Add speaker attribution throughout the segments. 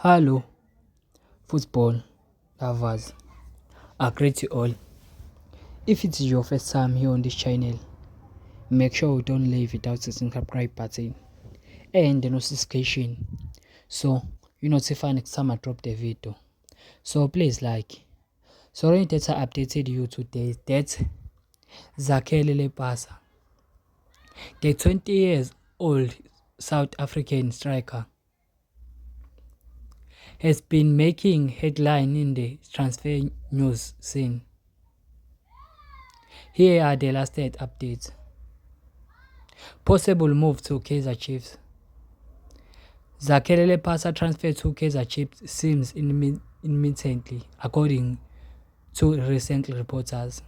Speaker 1: Hello, football lovers. I greet you all. If it's your first time here on this channel, make sure you don't leave without the subscribe button and the notification so you notify next time I drop the video. So please like. So Rain Data updated you today that Zakhele Lepasa, the 20 years old South African striker, has been making headline in the transfer news scene. Here are the latest updates. Possible move to Kaizer Chiefs. Zakhele Lepasa transfer to Kaizer Chiefs seems imminently, according to recent reporters.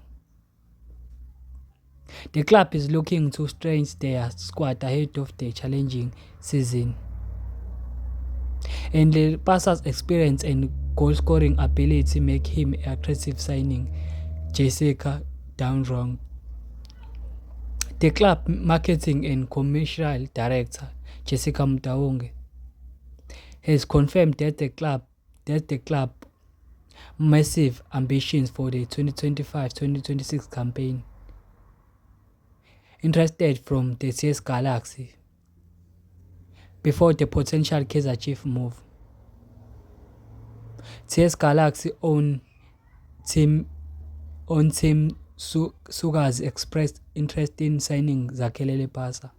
Speaker 1: The club is looking to strengthen their squad ahead of the challenging season. And Lepasa's experience and goal-scoring ability make him an attractive signing. Jessica Downwrong, the club marketing and commercial director, Jessica Mutaonge, has confirmed that the club massive ambitions for the 2025-2026 campaign. Interested from the CS Galaxy before the potential Kaizer Chiefs move. CS Galaxy own team Sugas expressed interest in signing Zakhele Lepasa.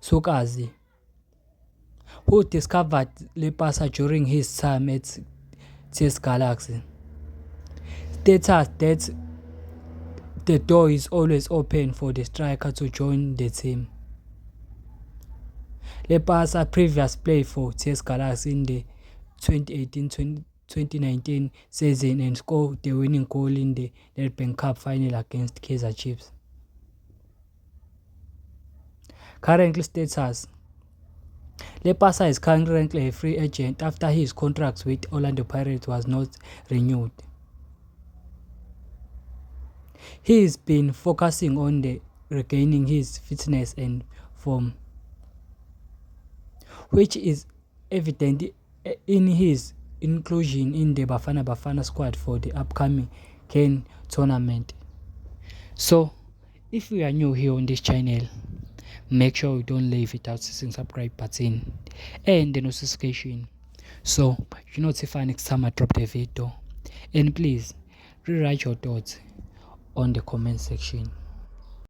Speaker 1: Sukazi, who discovered Lepasa during his time at CS Galaxy, stated that the door is always open for the striker to join the team. Lepasa previously played for CS Galaxy in the 2018-2019 season and scored the winning goal in the Nedbank Cup final against Kaizer Chiefs. Currently status: Lepasa is currently a free agent after his contract with Orlando Pirates was not renewed. He has been focusing on regaining his fitness and form, which is evident in his inclusion in the Bafana Bafana squad for the upcoming CAN tournament. So, if you are new here on this channel, make sure you don't leave without pressing subscribe button and the notification so you notify next time I drop the video. And please rewrite your thoughts on the comment section.